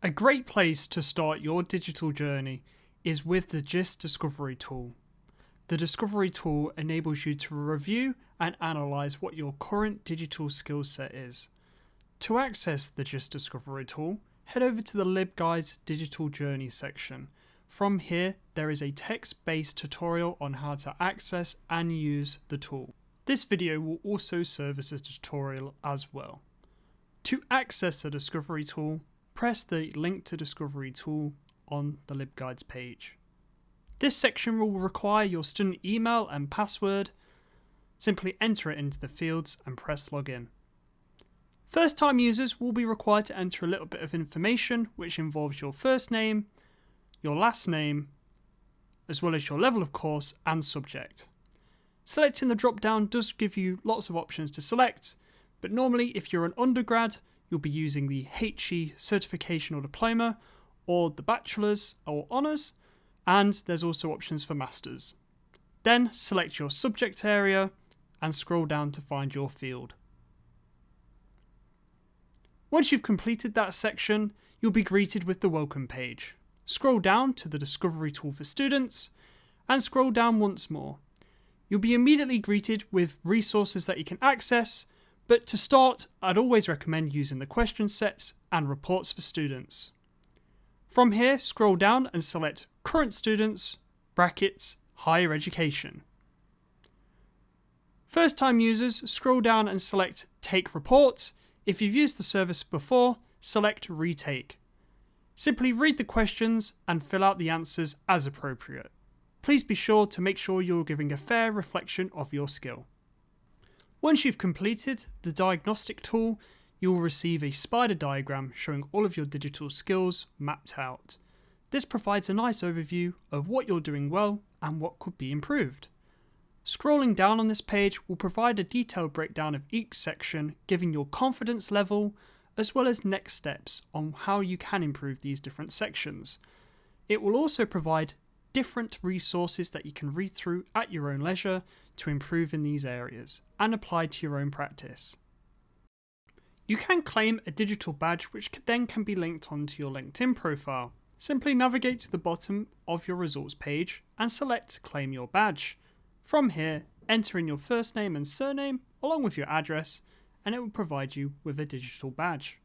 A great place to start your digital journey is with the Jisc Discovery tool. The Discovery tool enables you to review and analyse what your current digital skill set is. To access the Jisc Discovery tool, head over to the LibGuides Digital Journey section. From here, there is a text-based tutorial on how to access and use the tool. This video will also serve as a tutorial as well. To access the Discovery tool, press the link to Discovery tool on the LibGuides page. This section will require your student email and password. Simply enter it into the fields and press login. First time users will be required to enter a little bit of information which involves your first name, your last name, as well as your level of course and subject. Selecting the drop down does give you lots of options to select, but normally if you're an undergrad, you'll be using the HE certification or diploma, or the bachelor's or honours, and there's also options for masters. Then select your subject area and scroll down to find your field. Once you've completed that section, you'll be greeted with the welcome page. Scroll down to the Discovery tool for students and scroll down once more. You'll be immediately greeted with resources that you can access, but to start, I'd always recommend using the question sets and reports for students. From here, scroll down and select Current Students, brackets, Higher Education. First time users, scroll down and select Take Report. If you've used the service before, select Retake. Simply read the questions and fill out the answers as appropriate. Please be sure to make sure you're giving a fair reflection of your skill. Once you've completed the diagnostic tool, you will receive a spider diagram showing all of your digital skills mapped out. This provides a nice overview of what you're doing well and what could be improved. Scrolling down on this page will provide a detailed breakdown of each section, giving your confidence level as well as next steps on how you can improve these different sections. It will also provide different resources that you can read through at your own leisure to improve in these areas and apply to your own practice. You can claim a digital badge which then can be linked onto your LinkedIn profile. Simply navigate to the bottom of your results page and select Claim Your Badge. From here, enter in your first name and surname along with your address and it will provide you with a digital badge.